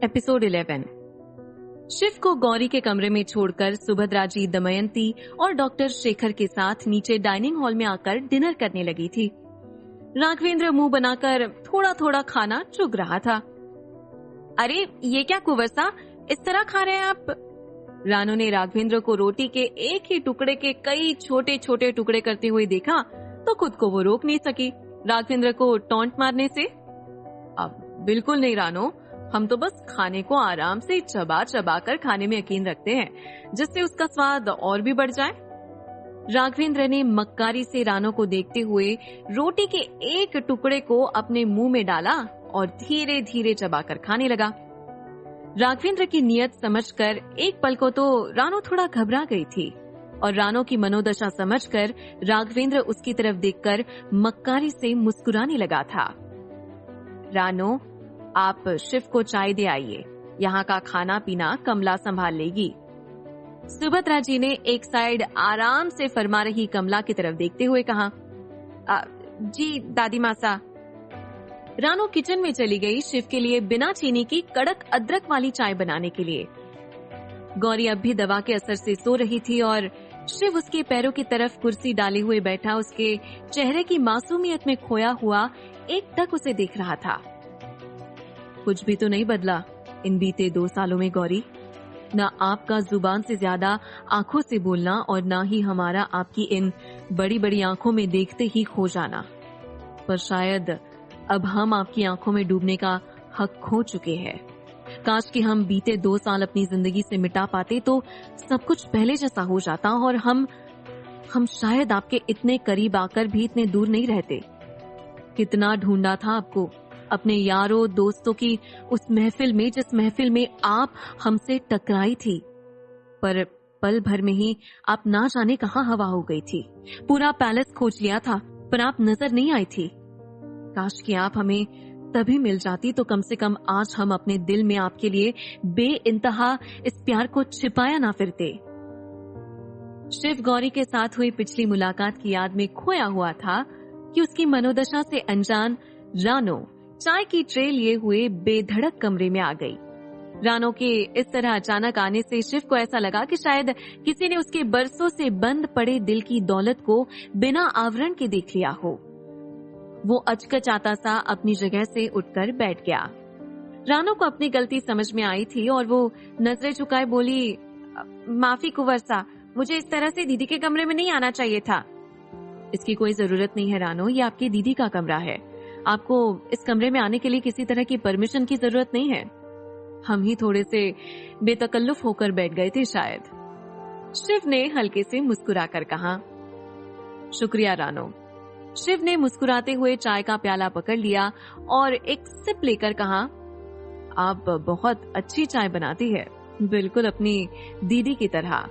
Episode 11। Shiv को गौरी के कमरे में छोड़कर सुभद्रा जी दमयंती और डॉक्टर शेखर के साथ नीचे डाइनिंग हॉल में आकर डिनर करने लगी थी। राघवेंद्र मुंह बनाकर थोड़ा थोड़ा खाना चुग रहा था। अरे ये क्या कुंवरसा, इस तरह खा रहे हैं आप? रानू ने राघवेंद्र को रोटी के एक ही टुकड़े के कई छोटे छोटे टुकड़े करते हुए देखा तो खुद को वो रोक नहीं सकी राघवेंद्र को टॉन्ट मारने से। अब बिल्कुल नहीं रानू, हम तो बस खाने को आराम से चबा चबा कर खाने में यकीन रखते हैं, जिससे उसका स्वाद और भी बढ़ जाए। राघवेंद्र ने मक्कारी से रानू को देखते हुए रोटी के एक टुकड़े को अपने मुंह में डाला और धीरे धीरे चबाकर खाने लगा। राघवेंद्र की नियत समझकर एक पल को तो रानू थोड़ा घबरा गई थी और रानू की मनोदशा समझकर राघवेंद्र उसकी तरफ देखकर मक्कारी से मुस्कुराने लगा था। रानू, आप शिव को चाय दे आइए, यहाँ का खाना पीना कमला संभाल लेगी। सुभद्रा जी ने एक साइड आराम से फरमा रही कमला की तरफ देखते हुए कहा। जी दादी मासा। रानू किचन में चली गई शिव के लिए बिना चीनी की कड़क अदरक वाली चाय बनाने के लिए। गौरी अब भी दवा के असर से सो रही थी और शिव उसके पैरों की तरफ कुर्सी डाले हुए बैठा उसके चेहरे की मासूमियत में खोया हुआ एकटक उसे देख रहा था। कुछ भी तो नहीं बदला इन बीते 2 सालों में गौरी। न आपका जुबान से ज्यादा आंखों से बोलना और न ही हमारा आपकी इन बड़ी बड़ी आंखों में देखते ही खो जाना। पर शायद अब हम आपकी आंखों में डूबने का हक खो चुके हैं। काश कि हम बीते 2 साल अपनी जिंदगी से मिटा पाते तो सब कुछ पहले जैसा हो जाता और हम शायद आपके इतने करीब आकर भी इतने दूर नहीं रहते। कितना ढूंढा था आपको अपने यारों दोस्तों की उस महफिल में जिस महफिल में आप हमसे टकराई थी, पर पल भर में ही आप ना जाने कहां हवा हो गई थी। पूरा पैलेस खोज लिया था पर आप नजर नहीं आई थी। काश कि आप हमें तभी मिल जाती तो कम से कम आज हम अपने दिल में आपके लिए बेइंतहा इस प्यार को छिपाया ना फिरते। शिव गौरी के साथ हुई पिछली मुलाकात की याद में खोया हुआ था कि उसकी मनोदशा से अनजान रानू चाय की ट्रे लिए हुए बेधड़क कमरे में आ गई। रानू के इस तरह अचानक आने से शिव को ऐसा लगा कि शायद किसी ने उसके बरसों से बंद पड़े दिल की दौलत को बिना आवरण के देख लिया हो। वो अचकचाता सा अपनी जगह से उठकर बैठ गया। रानू को अपनी गलती समझ में आई थी और वो नजरें झुकाए बोली, माफी कुंवरसा, मुझे इस तरह से दीदी के कमरे में नहीं आना चाहिए था। इसकी कोई जरूरत नहीं है रानू, ये आपकी दीदी का कमरा है। आपको इस कमरे में आने के लिए किसी तरह की परमिशन की जरूरत नहीं है। हम ही थोड़े से बेतकल्लुफ होकर बैठ गए थे शायद। शिव ने हल्के से मुस्कुराकर कहा। शुक्रिया रानू। शिव ने मुस्कुराते हुए चाय का प्याला पकड़ लिया और एक सिप लेकर कहा, आप बहुत अच्छी चाय बनाती है, बिल्कुल अपनी दीदी की तरह।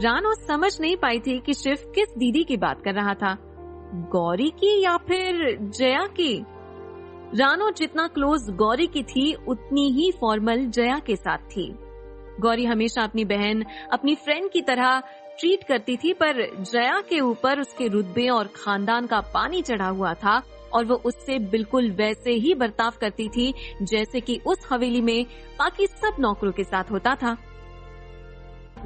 रानू समझ नहीं पाई थी कि शिव किस दीदी की बात कर रहा था, गौरी की या फिर जया की। रानू जितना क्लोज गौरी की थी उतनी ही फॉर्मल जया के साथ थी। गौरी हमेशा अपनी बहन, अपनी फ्रेंड की तरह ट्रीट करती थी, पर जया के ऊपर उसके रुतबे और खानदान का पानी चढ़ा हुआ था और वो उससे बिल्कुल वैसे ही बर्ताव करती थी जैसे कि उस हवेली में बाकी सब नौकरों के साथ होता था।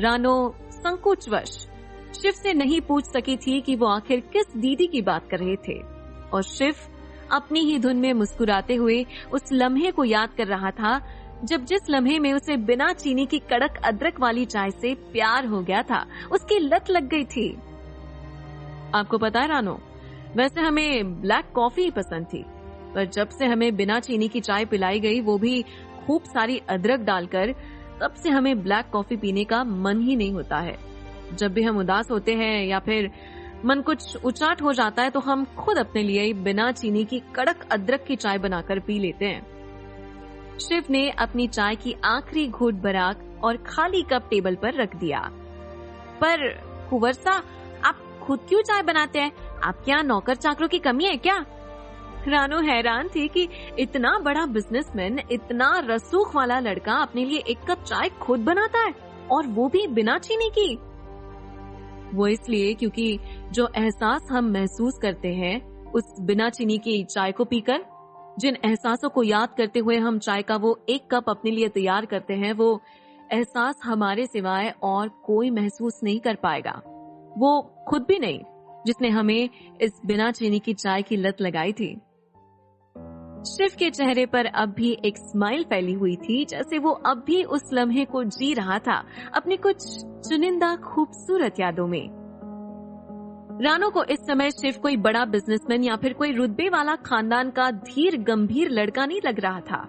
रानू संकोचवश शिव से नहीं पूछ सकी थी कि वो आखिर किस दीदी की बात कर रहे थे और शिव अपनी ही धुन में मुस्कुराते हुए उस लम्हे को याद कर रहा था जब जिस लम्हे में उसे बिना चीनी की कड़क अदरक वाली चाय से प्यार हो गया था, उसकी लत लग गई थी। आपको पता है रानू, वैसे हमें ब्लैक कॉफी ही पसंद थी, पर जब से हमें बिना चीनी की चाय पिलाई गई, वो भी खूब सारी अदरक डालकर, तब से हमें ब्लैक कॉफी पीने का मन ही नहीं होता है। जब भी हम उदास होते हैं या फिर मन कुछ उचाट हो जाता है तो हम खुद अपने लिए बिना चीनी की कड़क अदरक की चाय बनाकर पी लेते हैं। शिव ने अपनी चाय की आखिरी घूंट बराक और खाली कप टेबल पर रख दिया। पर कुंवरसा, आप खुद क्यों चाय बनाते हैं? आपके यहाँ नौकर चाकरों की कमी है क्या? रानू हैरान थी कि इतना बड़ा बिजनेसमैन, इतना रसूख वाला लड़का अपने लिए एक कप चाय खुद बनाता है और वो भी बिना चीनी की। वो इसलिए क्योंकि जो एहसास हम महसूस करते हैं उस बिना चीनी की चाय को पीकर, जिन एहसासों को याद करते हुए हम चाय का वो एक कप अपने लिए तैयार करते हैं, वो एहसास हमारे सिवाय और कोई महसूस नहीं कर पाएगा। वो खुद भी नहीं, जिसने हमें इस बिना चीनी की चाय की लत लगाई थी। शिव के चेहरे पर अब भी एक स्माइल फैली हुई थी, जैसे वो अब भी उस लम्हे को जी रहा था, अपनी कुछ चुनिंदा खूबसूरत यादों में। रानो को इस समय शिव कोई बड़ा बिजनेसमैन या फिर कोई रुतबे वाला खानदान का धीर गंभीर लड़का नहीं लग रहा था।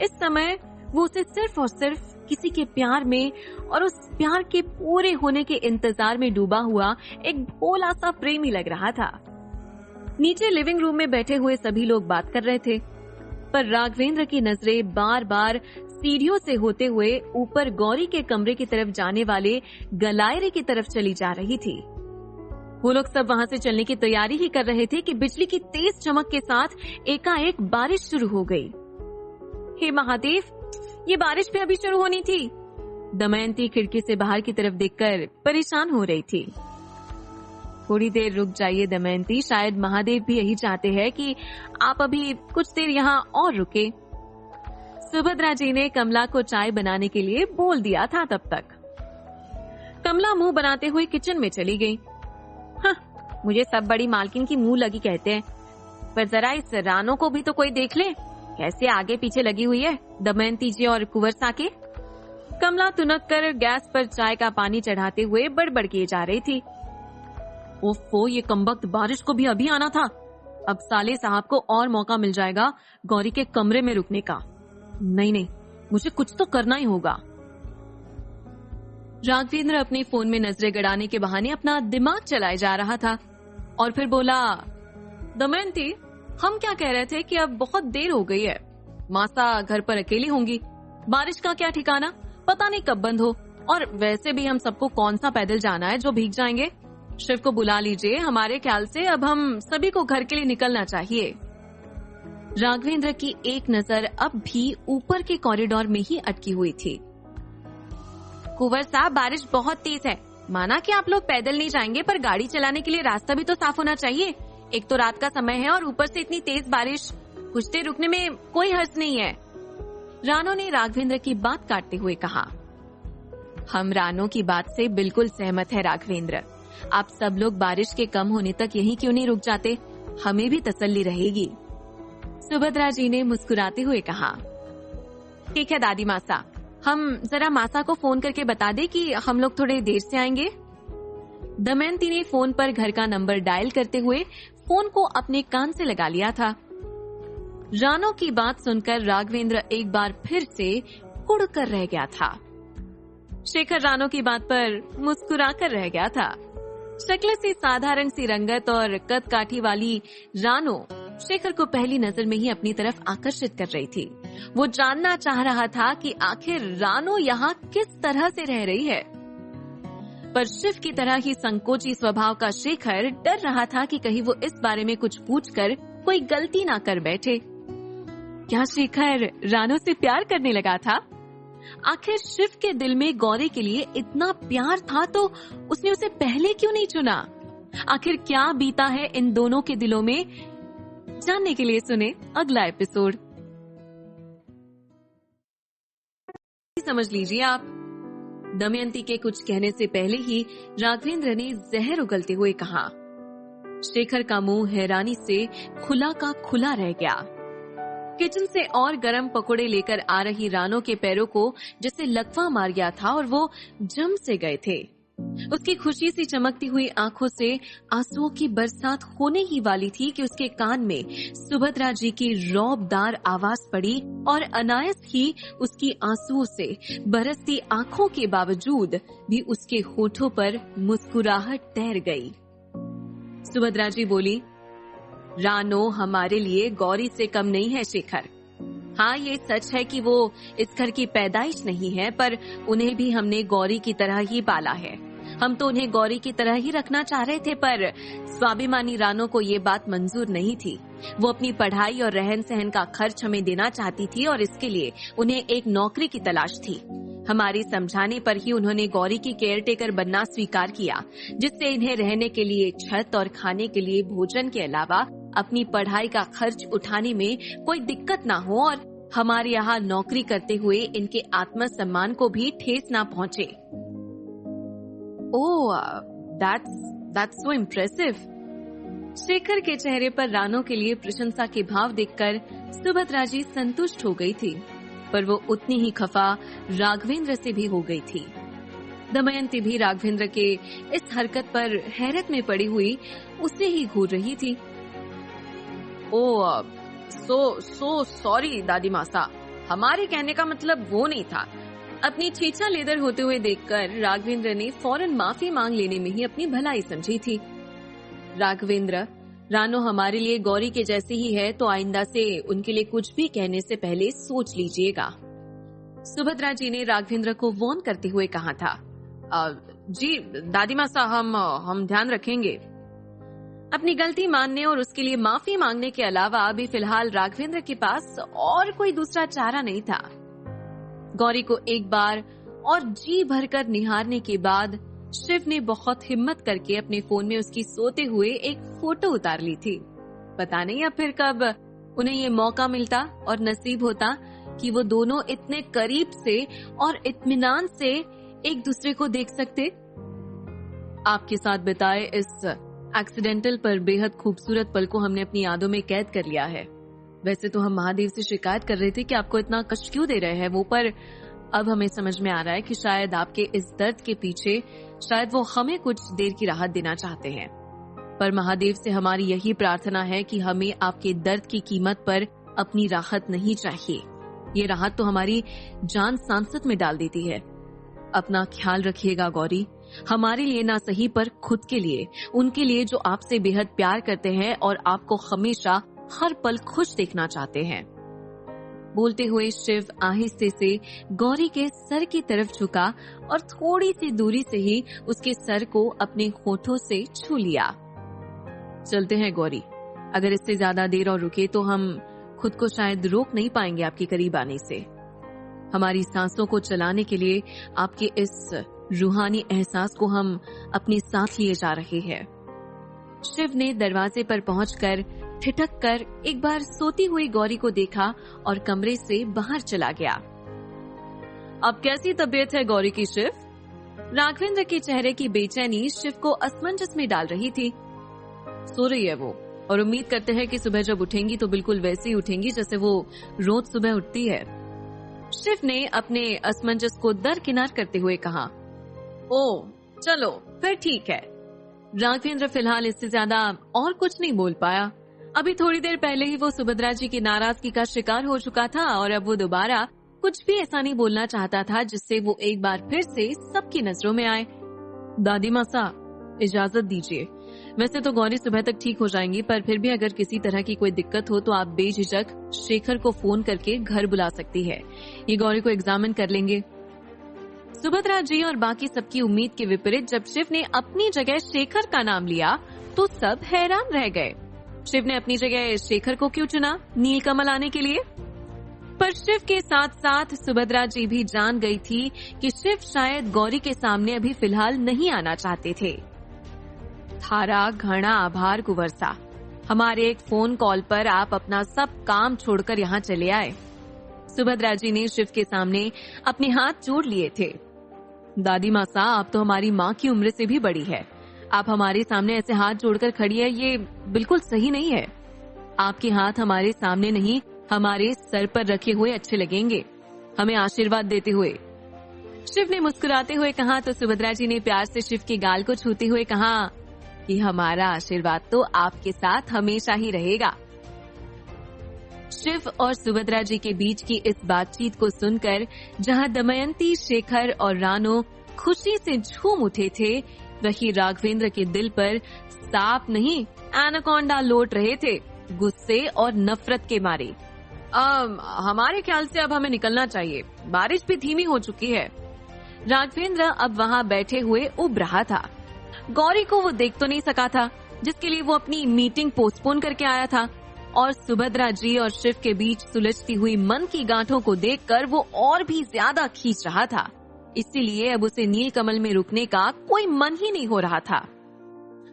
इस समय वो उसे सिर्फ और सिर्फ किसी के प्यार में और उस प्यार के पूरे होने के इंतजार में डूबा हुआ एक भोला सा प्रेमी लग रहा था। नीचे लिविंग रूम में बैठे हुए सभी लोग बात कर रहे थे, पर राघवेंद्र की नजरें बार बार सीढ़ियों से होते हुए ऊपर गौरी के कमरे की तरफ जाने वाले गलायरे की तरफ चली जा रही थी। वो लोग सब वहां से चलने की तैयारी ही कर रहे थे कि बिजली की तेज चमक के साथ एकाएक बारिश शुरू हो गई। हे महादेव, ये बारिश भी अभी शुरू होनी थी। दमयंती खिड़की से बाहर की तरफ देखकर परेशान हो रही थी। थोड़ी देर रुक जाइए दमयंती, शायद महादेव भी यही चाहते हैं कि आप अभी कुछ देर यहाँ और रुके। सुभद्रा जी ने कमला को चाय बनाने के लिए बोल दिया था। तब तक कमला मुंह बनाते हुए किचन में चली गई। मुझे सब बड़ी मालकिन की मुंह लगी कहते हैं, पर जरा इस रानो को भी तो कोई देख ले, कैसे आगे पीछे लगी हुई है दमयंती जी और कुंवर साके। कमला तुनक कर गैस पर चाय का पानी चढ़ाते हुए बड़बड़ किए जा रही थी। ओफो, ये कमबख्त बारिश को भी अभी आना था। अब साले साहब को और मौका मिल जाएगा गौरी के कमरे में रुकने का। नहीं, मुझे कुछ तो करना ही होगा। राघवेंद्र अपने फोन में नजरें गड़ाने के बहाने अपना दिमाग चलाए जा रहा था और फिर बोला, दमयंती, हम क्या कह रहे थे कि अब बहुत देर हो गई है, मासा घर पर अकेली होंगी, बारिश का क्या ठिकाना, पता नहीं कब बंद हो, और वैसे भी हम सबको कौन सा पैदल जाना है जो भीग जाएंगे। शिव को बुला लीजिए, हमारे ख्याल से अब हम सभी को घर के लिए निकलना चाहिए। राघवेंद्र की एक नजर अब भी ऊपर के कॉरिडोर में ही अटकी हुई थी। कुंवर साहब, बारिश बहुत तेज है, माना कि आप लोग पैदल नहीं जाएंगे, पर गाड़ी चलाने के लिए रास्ता भी तो साफ होना चाहिए। एक तो रात का समय है और ऊपर से इतनी तेज बारिश, कुछ देर रुकने में कोई हर्ज नहीं है। रानो ने राघवेंद्र की बात काटते हुए कहा। हम रानो की बात से बिल्कुल सहमत है राघवेंद्र, आप सब लोग बारिश के कम होने तक यहीं क्यों नहीं रुक जाते, हमें भी तसल्ली रहेगी। सुभद्रा जी ने मुस्कुराते हुए कहा, ठीक है दादी मासा, हम जरा मासा को फोन करके बता दे कि हम लोग थोड़ी देर से आएंगे। दमयंती ने फोन पर घर का नंबर डायल करते हुए फोन को अपने कान से लगा लिया था। रानो की बात सुनकर राघवेंद्र एक बार फिर से उड़ कर रह गया था। शेखर रानो की बात पर मुस्कुरा कर रह गया था। शक्ल से साधारण सी रंगत और कद काठी वाली रानो शेखर को पहली नजर में ही अपनी तरफ आकर्षित कर रही थी। वो जानना चाह रहा था कि आखिर रानो यहाँ किस तरह से रह रही है, पर शिव की तरह ही संकोची स्वभाव का शेखर डर रहा था कि कहीं वो इस बारे में कुछ पूछकर कोई गलती ना कर बैठे। क्या शेखर रानो से प्यार करने लगा था? आखिर शिव के दिल में गौरी के लिए इतना प्यार था तो उसने उसे पहले क्यों नहीं चुना? आखिर क्या बीता है इन दोनों के दिलों में, जानने के लिए सुने अगला एपिसोड। समझ लीजिए आप। दमयंती के कुछ कहने से पहले ही राघवेंद्र ने जहर उगलते हुए कहा। शेखर का मुंह हैरानी से खुला का खुला रह गया। किचन से और गरम पकोड़े लेकर आ रही रानो के पैरों को जैसे लकवा मार गया था और वो जम से गए थे। उसकी खुशी से चमकती हुई आंखों से आंसुओं की बरसात होने ही वाली थी कि उसके कान में सुभद्रा जी की रौबदार आवाज पड़ी और अनायास ही उसकी आंसुओं से बरसती आंखों के बावजूद भी उसके होठों पर मुस्कुराहट तैर गई। सुभद्रा जी बोली, रानो हमारे लिए गौरी से कम नहीं है शेखर। हाँ, ये सच है कि वो इस घर की पैदाइश नहीं है, पर उन्हें भी हमने गौरी की तरह ही पाला है। हम तो उन्हें गौरी की तरह ही रखना चाह रहे थे, पर स्वाभिमानी रानो को ये बात मंजूर नहीं थी। वो अपनी पढ़ाई और रहन सहन का खर्च हमें देना चाहती थी और इसके लिए उन्हें एक नौकरी की तलाश थी। हमारी समझाने पर ही उन्होंने गौरी की केयरटेकर बनना स्वीकार किया, जिससे इन्हें रहने के लिए छत और खाने के लिए भोजन के अलावा अपनी पढ़ाई का खर्च उठाने में कोई दिक्कत ना हो और हमारे यहाँ नौकरी करते हुए इनके आत्मसम्मान को भी ठेस ना पहुंचे। ओह, that's so impressive। शेखर के चेहरे पर रानो के लिए प्रशंसा के भाव देखकर सुभद्रा जी संतुष्ट हो गई थी, पर वो उतनी ही खफा राघवेंद्र से भी हो गई थी। दमयंती भी राघवेंद्र के इस हरकत पर हैरत में पड़ी हुई उसे ही घूर रही थी। ओह, सो सॉरी दादी मासा, हमारे कहने का मतलब वो नहीं था। अपनी छीछा लेदर होते हुए देखकर राघवेंद्र ने फौरन माफी मांग लेने में ही अपनी भलाई समझी थी। राघवेंद्र, रानो हमारे लिए गौरी के जैसे ही है, तो आइंदा से उनके लिए कुछ भी कहने से पहले सोच लीजिएगा। सुभद्रा जी ने राघवेंद्र को वार्न करते हुए कहा था। जी दादी मासा, हम ध्यान रखेंगे। अपनी गलती मानने और उसके लिए माफी मांगने के अलावा अभी फिलहाल राघवेंद्र के पास और कोई दूसरा चारा नहीं था। गौरी को एक बार और जी भरकर निहारने के बाद शिव ने बहुत हिम्मत करके अपने फोन में उसकी सोते हुए एक फोटो उतार ली थी। पता नहीं अब फिर कब उन्हें ये मौका मिलता और नसीब होता कि वो दोनों इतने करीब से और इत्मीनान से एक दूसरे को देख सकते। आपके साथ बिताए इस एक्सीडेंटल पर बेहद खूबसूरत पल को हमने अपनी यादों में कैद कर लिया है। वैसे तो हम महादेव से शिकायत कर रहे थे कि आपको इतना कष्ट क्यों दे रहे हैं वो, पर अब हमें समझ में आ रहा है कि शायद आपके इस दर्द के पीछे शायद वो हमें कुछ देर की राहत देना चाहते हैं। पर महादेव से हमारी यही प्रार्थना है कि हमें आपके दर्द की कीमत पर अपनी राहत नहीं चाहिए। ये राहत तो हमारी जान सांसत में डाल देती है। अपना ख्याल रखिएगा गौरी, हमारे लिए ना सही पर खुद के लिए, उनके लिए जो आपसे बेहद प्यार करते हैं और आपको हमेशा हर पल खुश देखना चाहते हैं। बोलते हुए शिव आहिस्ते से गौरी के सर की तरफ झुका और थोड़ी सी दूरी से ही उसके सर को अपने होठों से छू लिया। चलते हैं गौरी, अगर इससे ज्यादा देर और रुके तो हम खुद को शायद रोक नहीं पाएंगे आपके करीब आने से। हमारी सांसों को चलाने के लिए आपके इस रूहानी एहसास को हम अपने साथ लिए जा रहे हैं। शिव ने दरवाजे पर पहुंचकर ठिठक कर एक बार सोती हुई गौरी को देखा और कमरे से बाहर चला गया। अब कैसी तबीयत है गौरी की शिव? राघवेंद्र के चेहरे की बेचैनी शिव को असमंजस में डाल रही थी। सो रही है वो, और उम्मीद करते हैं कि सुबह जब उठेंगी तो बिल्कुल वैसे ही उठेंगी जैसे वो रोज सुबह उठती है। शिव ने अपने असमंजस को दरकिनार करते हुए कहा। ओ चलो फिर ठीक है। राघवेंद्र फिलहाल इससे ज्यादा और कुछ नहीं बोल पाया। अभी थोड़ी देर पहले ही वो सुभद्रा जी की नाराजगी का शिकार हो चुका था और अब वो दोबारा कुछ भी ऐसा नहीं बोलना चाहता था जिससे वो एक बार फिर से सबकी नजरों में आए। दादी मासा, इजाजत दीजिए। वैसे तो गौरी सुबह तक ठीक हो जाएंगी, पर फिर भी अगर किसी तरह की कोई दिक्कत हो तो आप बेझिझक शेखर को फोन करके घर बुला सकती है। ये गौरी को एग्जामिन कर लेंगे। सुभद्रा जी और बाकी सबकी उम्मीद के विपरीत जब शिव ने अपनी जगह शेखर का नाम लिया तो सब हैरान रह गए। शिव ने अपनी जगह शेखर को क्यों चुना नीलकमल आने के लिए? पर शिव के साथ साथ सुभद्रा जी भी जान गई थी कि शिव शायद गौरी के सामने अभी फिलहाल नहीं आना चाहते थे। थारा घना आभार कुंवरसा, हमारे एक फोन कॉल पर आप अपना सब काम छोड़कर यहाँ चले आए। सुभद्रा जी ने शिव के सामने अपने हाथ जोड़ लिए थे। दादी मासा, आप तो हमारी माँ की उम्र से भी बड़ी है। आप हमारे सामने ऐसे हाथ जोड़कर खड़ी है, ये बिल्कुल सही नहीं है। आपके हाथ हमारे सामने नहीं, हमारे सर पर रखे हुए अच्छे लगेंगे, हमें आशीर्वाद देते हुए। शिव ने मुस्कुराते हुए कहा तो सुभद्रा जी ने प्यार से शिव के गाल को छूते हुए कहा कि हमारा आशीर्वाद तो आपके साथ हमेशा ही रहेगा। शिव और सुभद्रा जी के बीच की इस बातचीत को सुनकर जहां दमयंती, शेखर और रानो खुशी से झूम उठे थे, वही राघवेंद्र के दिल पर सांप नहीं एनाकोंडा लौट रहे थे, गुस्से और नफरत के मारे। हमारे ख्याल से अब हमें निकलना चाहिए, बारिश भी धीमी हो चुकी है। राघवेंद्र अब वहाँ बैठे हुए उब रहा था। गौरी को वो देख तो नहीं सका था जिसके लिए वो अपनी मीटिंग पोस्टपोन करके आया था, और सुभद्रा जी और शिव के बीच सुलझती हुई मन की गांठों को देखकर वो और भी ज्यादा खींच रहा था। इसीलिए अब उसे नीलकमल में रुकने का कोई मन ही नहीं हो रहा था।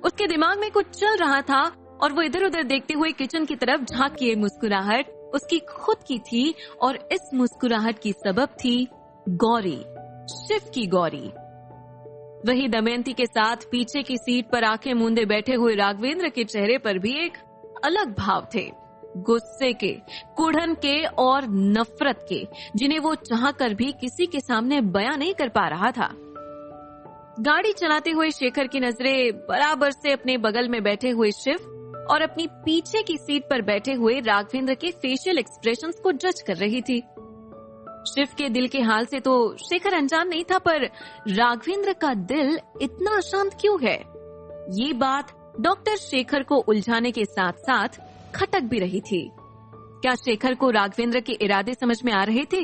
उसके दिमाग में कुछ चल रहा था और वो इधर उधर देखते हुए किचन की तरफ झांकी। ये मुस्कुराहट उसकी खुद की थी और इस मुस्कुराहट की सबब थी गौरी, शिव की गौरी। वही दमयंती के साथ पीछे की सीट पर आंखें मूंदे बैठे हुए राघवेंद्र के चेहरे पर भी एक अलग भाव थे, गुस्से के, कुढ़न के और नफरत के, जिन्हें वो चाहकर भी किसी के सामने बयां नहीं कर पा रहा था। गाड़ी चलाते हुए शेखर की नजरें बराबर से अपने बगल में बैठे हुए शिव और अपनी पीछे की सीट पर बैठे हुए राघवेंद्र के फेशियल एक्सप्रेशंस को जज कर रही थी। शिव के दिल के हाल से तो शेखर अनजान नहीं था, पर राघवेंद्र का दिल इतना अशांत क्यों है, ये बात डॉक्टर शेखर को उलझाने के साथ साथ खटक भी रही थी। क्या शेखर को राघवेंद्र के इरादे समझ में आ रहे थे?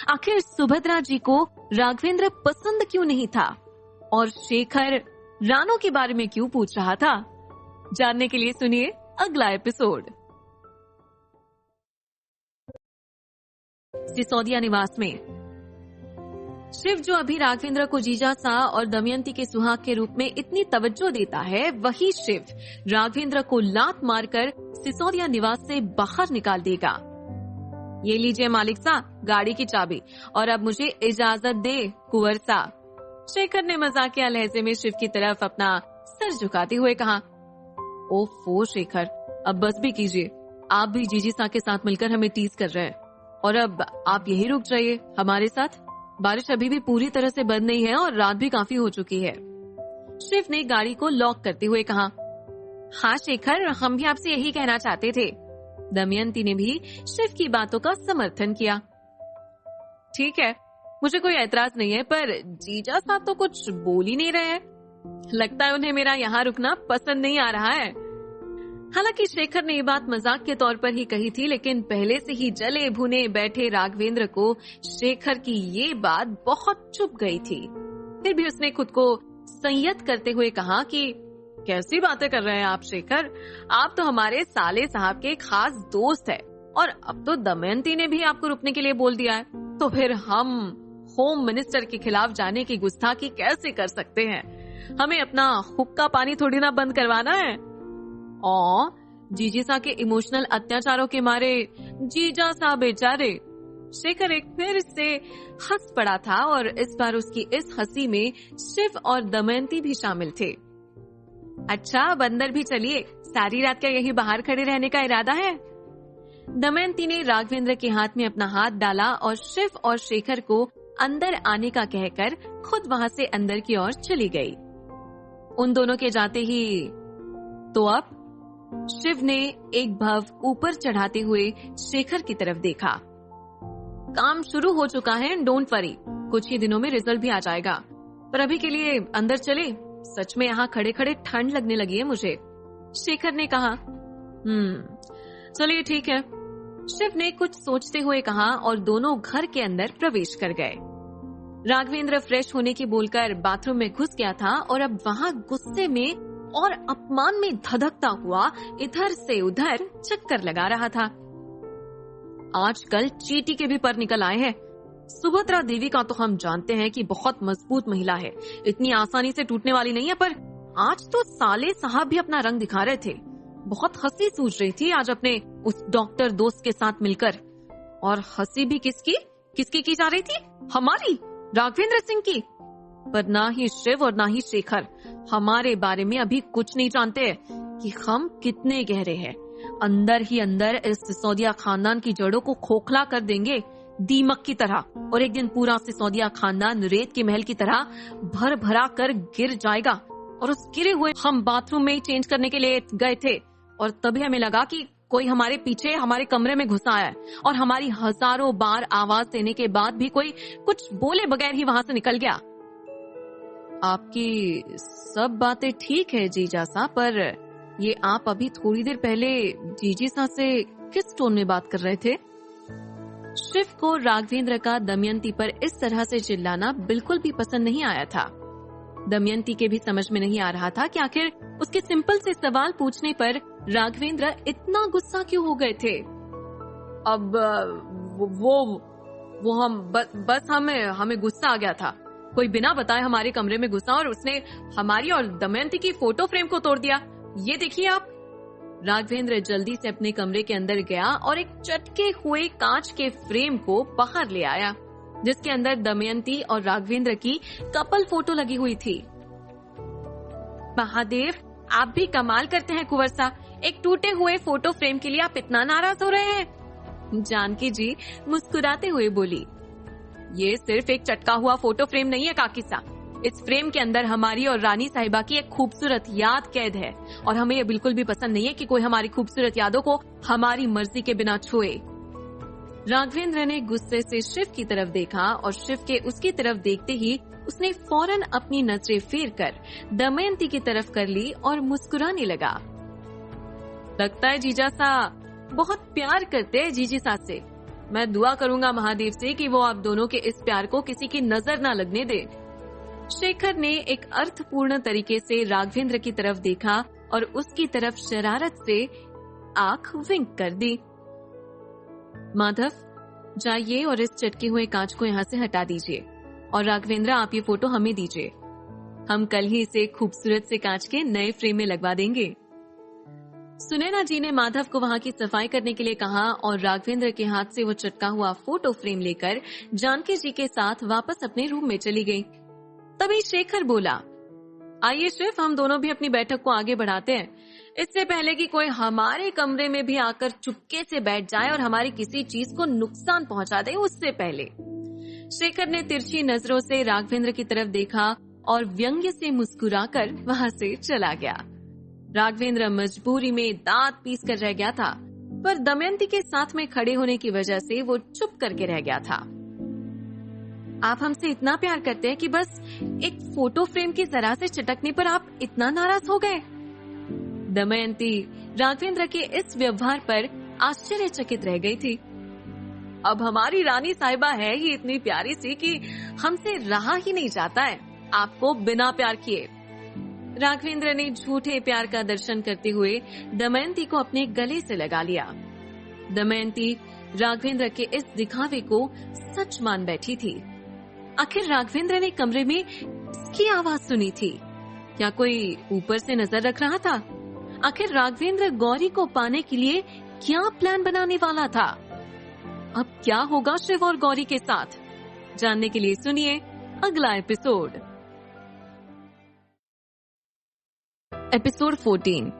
आखिर सुभद्रा जी को राघवेंद्र पसंद क्यों नहीं था? और शेखर रानो के बारे में क्यों पूछ रहा था? जानने के लिए सुनिए अगला एपिसोड। सिसोदिया निवास में शिव, जो अभी राघवेंद्र को जीजा सा और दमयंती के सुहाग के रूप में इतनी तवज्जो देता है, वही शिव राघवेंद्र को लात मारकर सिसोदिया निवास से बाहर निकाल देगा। ये लीजिए मालिक सा, गाड़ी की चाबी, और अब मुझे इजाजत दे कुंवर सा। शेखर ने मजाकिया लहजे में शिव की तरफ अपना सर झुकाते हुए कहा। ओफो शेखर, अब बस भी कीजिए, आप भी जीजी सा के साथ मिलकर हमें टीज कर रहे हैं, और अब आप यही रुक जाइए हमारे साथ। बारिश अभी भी पूरी तरह से बंद नहीं है और रात भी काफी हो चुकी है। शिव ने गाड़ी को लॉक करते हुए कहा। हाँ शेखर, हम भी आपसे यही कहना चाहते थे। दमयंती ने भी शिव की बातों का समर्थन किया। ठीक है, मुझे कोई एतराज नहीं है, पर जीजा साहब तो कुछ बोल ही नहीं रहे हैं। लगता है उन्हें मेरा यहाँ रुकना पसंद नहीं आ रहा है। हालांकि शेखर ने ये बात मजाक के तौर पर ही कही थी, लेकिन पहले से ही जले भुने बैठे राघवेंद्र को शेखर की ये बात बहुत चुभ गई थी। फिर भी उसने खुद को संयत करते हुए कहा कि कैसी बातें कर रहे हैं आप शेखर, आप तो हमारे साले साहब के खास दोस्त है, और अब तो दमयंती ने भी आपको रुकने के लिए बोल दिया है, तो फिर हम होम मिनिस्टर के खिलाफ जाने की गुस्ताखी कैसे कर सकते हैं? हमें अपना हुक्का पानी थोड़ी ना बंद करवाना है। जीजी सा के इमोशनल अत्याचारों के मारे जीजा सा बेचारे। शेखर एक फिर से हंस पड़ा था, और इस बार उसकी इस हंसी में शिव और दमयंती भी शामिल थे। अच्छा, अब अंदर भी चलिए, सारी रात क्या यही बाहर खड़े रहने का इरादा है? दमयंती ने राघवेंद्र के हाथ में अपना हाथ डाला और शिव और शेखर को अंदर आने का कहकर खुद वहां से अंदर की ओर चली गई। उन दोनों के जाते ही तो अब शिव ने एक भव ऊपर चढ़ाते हुए शेखर की तरफ देखा। काम शुरू हो चुका है, डोंट वरी, कुछ ही दिनों में रिजल्ट भी आ जाएगा, पर अभी के लिए अंदर चले, सच में यहाँ खड़े खड़े ठंड लगने लगी है मुझे। शेखर ने कहा। चलिए ठीक है, शिव ने कुछ सोचते हुए कहा, और दोनों घर के अंदर प्रवेश कर गए। राघवेंद्र फ्रेश होने की बोलकर बाथरूम में घुस गया था, और अब वहां गुस्से में और अपमान में धधकता हुआ इधर से उधर चक्कर लगा रहा था। आजकल चींटी के भी पर निकल आए हैं। सुभद्रा देवी का तो हम जानते हैं कि बहुत मजबूत महिला है, इतनी आसानी से टूटने वाली नहीं है, पर आज तो साले साहब भी अपना रंग दिखा रहे थे। बहुत हंसी सूझ रही थी आज अपने उस डॉक्टर दोस्त के साथ मिलकर। और हंसी भी किसकी की जा रही थी? हमारी, राघवेंद्र सिंह की। पर ना ही शिव और ना ही शेखर हमारे बारे में अभी कुछ नहीं जानते कि हम कितने गहरे हैं। अंदर ही अंदर इस सिसोदिया खानदान की जड़ों को खोखला कर देंगे, दीमक की तरह, और एक दिन पूरा सिसोदिया खानदान रेत के महल की तरह भर भरा कर गिर जाएगा। और उस गिरे हुए हम बाथरूम में ही चेंज करने के लिए गए थे, और तभी हमें लगा कि कोई हमारे पीछे हमारे कमरे में घुसा है, और हमारी हजारों बार आवाज देने के बाद भी कोई कुछ बोले बगैर ही वहां से निकल गया। आपकी सब बातें ठीक है जीजा सा, पर ये आप अभी थोड़ी देर पहले जीजी सा से किस टोन में बात कर रहे थे? शिव को राघवेंद्र का दमयंती पर इस तरह से चिल्लाना बिल्कुल भी पसंद नहीं आया था। दमयंती के भी समझ में नहीं आ रहा था कि आखिर उसके सिंपल से सवाल पूछने पर राघवेंद्र इतना गुस्सा क्यों हो गए थे। अब वो हम बस हमें गुस्सा आ गया था। कोई बिना बताए हमारे कमरे में घुसा और उसने हमारी और दमयंती की फोटो फ्रेम को तोड़ दिया। ये देखिए आप। राघवेंद्र जल्दी से अपने कमरे के अंदर गया और एक चटके हुए कांच के फ्रेम को बाहर ले आया, जिसके अंदर दमयंती और राघवेंद्र की कपल फोटो लगी हुई थी। महादेव, आप भी कमाल करते हैं कुंवर सा, एक टूटे हुए फोटो फ्रेम के लिए आप इतना नाराज हो रहे हैं। जानकी जी मुस्कुराते हुए बोली, ये सिर्फ एक चटका हुआ फोटो फ्रेम नहीं है काकी सा, इस फ्रेम के अंदर हमारी और रानी साहिबा की एक खूबसूरत याद कैद है और हमें ये बिल्कुल भी पसंद नहीं है कि कोई हमारी खूबसूरत यादों को हमारी मर्जी के बिना छुए। राघवेंद्र ने गुस्से से शिव की तरफ देखा और शिव के उसकी तरफ देखते ही उसने फौरन अपनी नजरें फेर कर दमयंती की तरफ कर ली और मुस्कुराने लगा। लगता है जीजा सा बहुत प्यार करते हैं जीजी सास से। मैं दुआ करूंगा महादेव से कि वो आप दोनों के इस प्यार को किसी की नजर ना लगने दे। शेखर ने एक अर्थपूर्ण तरीके से राघवेंद्र की तरफ देखा और उसकी तरफ शरारत से आंख विंक कर दी। माधव, जाइए और इस चटके हुए कांच को यहाँ से हटा दीजिए और राघवेंद्र आप ये फोटो हमें दीजिए, हम कल ही इसे खूबसूरत से कांच के नए फ्रेम में लगवा देंगे। सुनैना जी ने माधव को वहाँ की सफाई करने के लिए कहा और राघवेंद्र के हाथ से वो चटका हुआ फोटो फ्रेम लेकर जानकी जी के साथ वापस अपने रूम में चली गई। तभी शेखर बोला, आइए शिव, हम दोनों भी अपनी बैठक को आगे बढ़ाते हैं, इससे पहले कि कोई हमारे कमरे में भी आकर चुपके से बैठ जाए और हमारी किसी चीज को नुकसान पहुंचा दे उससे पहले। शेखर ने तिरछी नजरों से राघवेंद्र की तरफ देखा और व्यंग्य से मुस्कुराकर वहां से चला गया। राघवेंद्र मजबूरी में दांत पीस कर रह गया था, पर दमयंती के साथ में खड़े होने की वजह से वो चुप करके रह गया था। आप हमसे इतना प्यार करते हैं कि बस एक फोटो फ्रेम की जरा से चटकने पर आप इतना नाराज हो गए। दमयंती राघवेंद्र के इस व्यवहार पर आश्चर्यचकित रह गई थी। अब हमारी रानी साहिबा है ही इतनी प्यारी सी कि हमसे रहा ही नहीं जाता है आपको बिना प्यार किए। राघवेंद्र ने झूठे प्यार का दर्शन करते हुए दमयंती को अपने गले से लगा लिया। दमयंती राघवेंद्र के इस दिखावे को सच मान बैठी थी। आखिर राघवेंद्र ने कमरे में किसकी आवाज सुनी थी? क्या कोई ऊपर से नजर रख रहा था? आखिर राघवेंद्र गौरी को पाने के लिए क्या प्लान बनाने वाला था? अब क्या होगा शिव और गौरी के साथ? जानने के लिए सुनिए अगला एपिसोड। एपिसोड 14।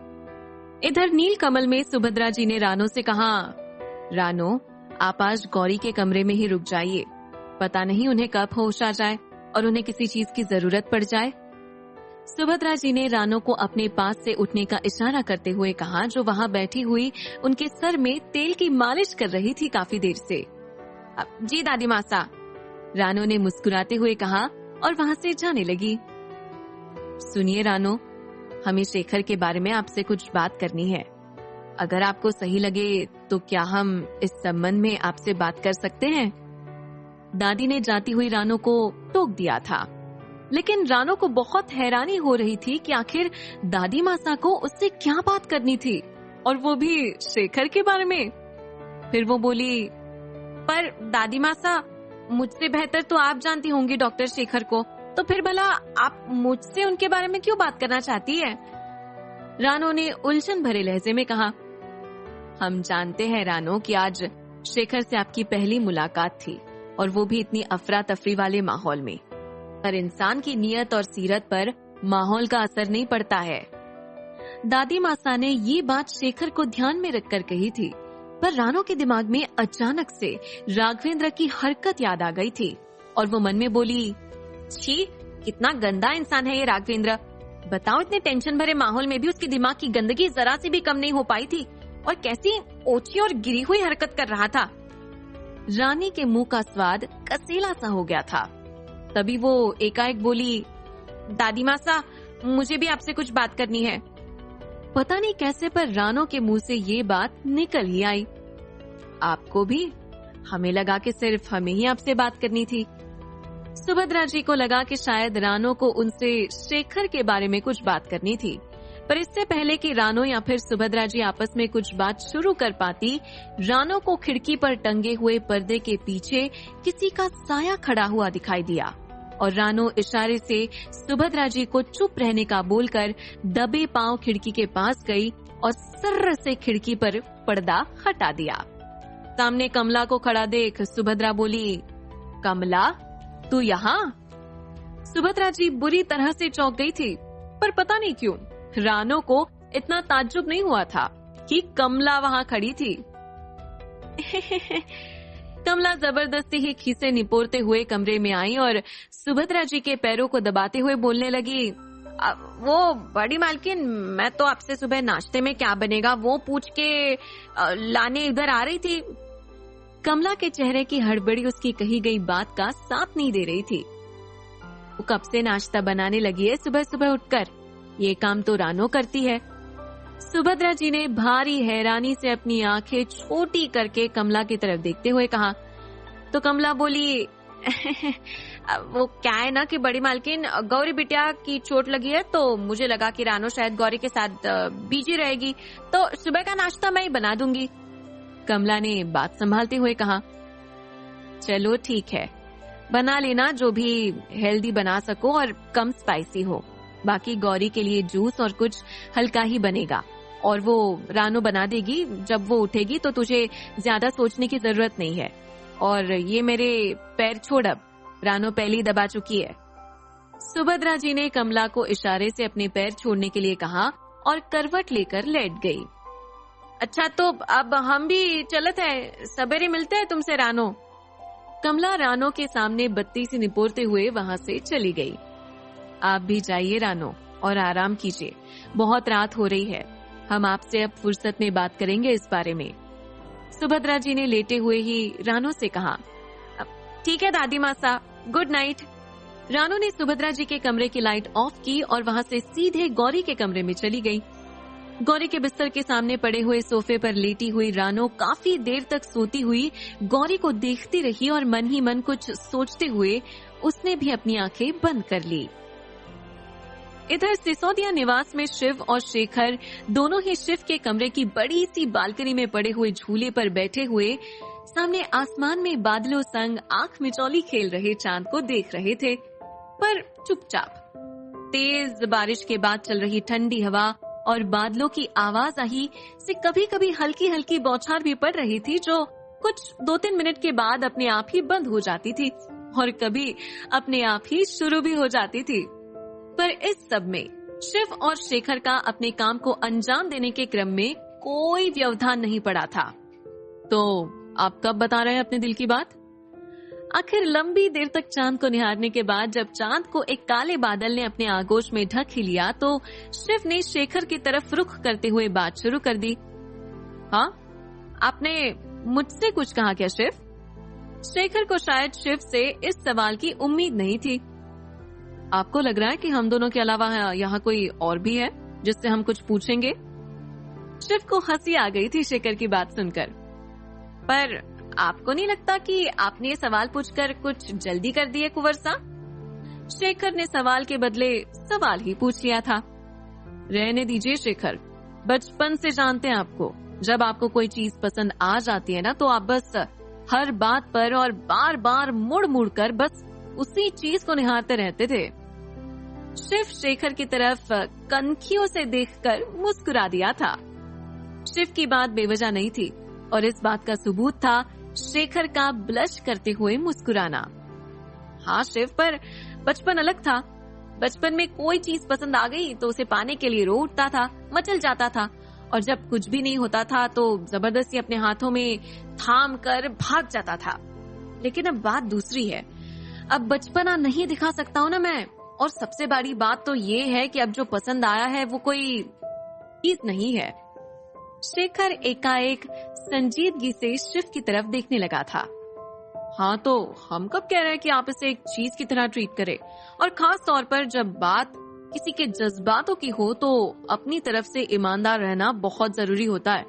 इधर नीलकमल में सुभद्रा जी ने रानो से कहा, रानो, आप आज गौरी के कमरे में ही रुक जाइए, पता नहीं उन्हें कब होश आ जाए और उन्हें किसी चीज की जरूरत पड़ जाए। सुभद्रा जी ने रानो को अपने पास से उठने का इशारा करते हुए कहा, जो वहाँ बैठी हुई उनके सर में तेल की मालिश कर रही थी काफी देर से। जी दादी मासा, रानो ने मुस्कुराते हुए कहा और वहाँ से जाने लगी। सुनिए रानो, हमें शेखर के बारे में आपसे कुछ बात करनी है। अगर आपको सही लगे तो क्या हम इस संबंध में आपसे बात कर सकते हैं? दादी ने जाती हुई रानो को टोक दिया था, लेकिन रानो को बहुत हैरानी हो रही थी कि आखिर दादी मासा को उससे क्या बात करनी थी, और वो भी शेखर के बारे में। फिर वो बोली, पर दादी मासा, मुझसे बेहतर तो आप जानती होंगी डॉक्टर शेखर को, तो फिर भला आप मुझसे उनके बारे में क्यों बात करना चाहती है? रानो ने उलझन भरे लहजे में कहा, हम जानते हैं रानो कि आज शेखर से आपकी पहली मुलाकात थी, और वो भी इतनी अफरा तफरी वाले माहौल में। पर इंसान की नियत और सीरत पर माहौल का असर नहीं पड़ता है। दादी मासा ने ये बात शेखर को ध्यान में रखकर कही थी, पर रानो के दिमाग में अचानक से राघवेंद्र की हरकत याद आ गई थी और वो मन में बोली, छी, कितना गंदा इंसान है ये राघवेंद्र। बताओ, इतने टेंशन भरे माहौल में भी उसके दिमाग की गंदगी जरा सी भी कम नहीं हो पाई थी, और कैसी ओछी और गिरी हुई हरकत कर रहा था। रानी के मुंह का स्वाद कसेला सा हो गया था। तभी वो एकाएक बोली, दादी मासा, मुझे भी आपसे कुछ बात करनी है। पता नहीं कैसे पर रानो के मुंह से ये बात निकल ही आई। आपको भी? हमें लगा कि सिर्फ हमें ही आपसे बात करनी थी। सुभद्रा जी को लगा कि शायद रानो को उनसे शेखर के बारे में कुछ बात करनी थी, पर इससे पहले कि रानो या फिर सुभद्रा जी आपस में कुछ बात शुरू कर पाती, रानो को खिड़की पर टंगे हुए पर्दे के पीछे किसी का साया खड़ा हुआ दिखाई दिया और रानो इशारे से सुभद्रा जी को चुप रहने का बोलकर दबे पांव खिड़की के पास गई और सर्र से खिड़की पर पर्दा हटा दिया। सामने कमला को खड़ा देख सुभद्रा बोली, कमला तू यहाँ? सुभद्रा जी बुरी तरह से चौंक गई थी, पर पता नहीं क्यों रानो को इतना ताज्जुब नहीं हुआ था कि कमला वहां खड़ी थी। कमला जबरदस्ती ही खीसे निपोरते हुए कमरे में आई और सुभद्रा जी के पैरों को दबाते हुए बोलने लगी, वो बड़ी मालकिन, मैं तो आपसे सुबह नाश्ते में क्या बनेगा वो पूछ के लाने इधर आ रही थी। कमला के चेहरे की हड़बड़ी उसकी कही गई बात का साथ नहीं दे रही थी। वो कब से नाश्ता बनाने लगी है सुबह सुबह उठकर, ये काम तो रानो करती है। सुभद्रा जी ने भारी हैरानी से अपनी आंखें छोटी करके कमला की तरफ देखते हुए कहा। तो कमला बोली, वो क्या है ना कि बड़ी मालकिन, गौरी बिटिया की चोट लगी है तो मुझे लगा कि रानो शायद गौरी के साथ बिजी रहेगी, तो सुबह का नाश्ता मैं ही बना दूंगी। कमला ने बात संभालते हुए कहा, चलो ठीक है, बना लेना जो भी हेल्दी बना सको और कम स्पाइसी हो। बाकी गौरी के लिए जूस और कुछ हल्का ही बनेगा, और वो रानो बना देगी। जब वो उठेगी तो तुझे ज्यादा सोचने की जरूरत नहीं है। और ये मेरे पैर छोड़, अब रानो पहले ही दबा चुकी है। सुभद्रा जी ने कमला को इशारे से अपने पैर छोड़ने के लिए कहा और करवट लेकर लेट गई। अच्छा तो अब हम भी चलत है, सवेरे मिलते हैं तुमसे रानो। कमला रानो के सामने बत्ती से निपोरते हुए वहां से चली गई। आप भी जाइए रानो और आराम कीजिए, बहुत रात हो रही है। हम आपसे अब फुर्सत में बात करेंगे इस बारे में। सुभद्रा जी ने लेटे हुए ही रानो से कहा। ठीक है दादी माँ साहब, गुड नाइट। रानो ने सुभद्रा जी के कमरे की लाइट ऑफ की और वहां से सीधे गौरी के कमरे में चली गई। गौरी के बिस्तर के सामने पड़े हुए सोफे पर लेटी हुई रानो काफी देर तक सोती हुई गौरी को देखती रही और मन ही मन कुछ सोचते हुए उसने भी अपनी आंखें बंद कर ली। इधर सिसोदिया निवास में शिव और शेखर दोनों ही शिव के कमरे की बड़ी सी बालकनी में पड़े हुए झूले पर बैठे हुए सामने आसमान में बादलों संग आंख मिचौली खेल रहे चांद को देख रहे थे, पर चुपचाप। तेज बारिश के बाद चल रही ठंडी हवा और बादलों की आवाजाही से कभी कभी हल्की हल्की बौछार भी पड़ रही थी, जो कुछ 2-3 मिनट के बाद अपने आप ही बंद हो जाती थी और कभी अपने आप ही शुरू भी हो जाती थी। पर इस सब में शिव और शेखर का अपने काम को अंजाम देने के क्रम में कोई व्यवधान नहीं पड़ा था। तो आप कब बता रहे हैं अपने दिल की बात? आखिर लंबी देर तक चांद को निहारने के बाद जब चांद को एक काले बादल ने अपने आगोश में ढक ही लिया तो शिव ने शेखर की तरफ रुख करते हुए बात शुरू कर दी। हाँ, आपने मुझसे कुछ कहा क्या शिव? शेखर को शायद शिव से इस सवाल की उम्मीद नहीं थी। आपको लग रहा है कि हम दोनों के अलावा यहाँ कोई और भी है जिससे हम कुछ पूछेंगे? शिव को हंसी आ गई थी शेखर की बात सुनकर। पर आपको नहीं लगता कि आपने ये सवाल पूछकर कुछ जल्दी कर दिए कुंवर साहब? शेखर ने सवाल के बदले सवाल ही पूछ लिया था। रहने दीजिए शेखर, बचपन से जानते हैं आपको। जब आपको कोई चीज पसंद आ जाती है ना तो आप बस हर बात पर और बार बार मुड़ मुड़ कर बस उसी चीज को निहारते रहते थे। शिव शेखर की तरफ कनखियों से देखकर मुस्कुरा दिया था। शिव की बात बेवजह नहीं थी और इस बात का सबूत था शेखर का ब्लश करते हुए मुस्कुराना। हाँ शिव, पर बचपन अलग था। बचपन में कोई चीज पसंद आ गई तो उसे पाने के लिए रो उठता था, मचल जाता था, और जब कुछ भी नहीं होता था तो जबरदस्ती अपने हाथों में थाम कर भाग जाता था। लेकिन अब बात दूसरी है। अब बचपना नहीं दिखा सकता हूँ ना मैं, और सबसे बड़ी बात तो ये है कि अब जो पसंद आया है वो कोई चीज नहीं है। शेखर एकाएक संजीदगी से शिव की तरफ देखने लगा था। हाँ तो हम कब कह रहे हैं कि आप इसे एक चीज की तरह ट्रीट करें, और खास तौर पर जब बात किसी के जज्बातों की हो तो अपनी तरफ से ईमानदार रहना बहुत जरूरी होता है।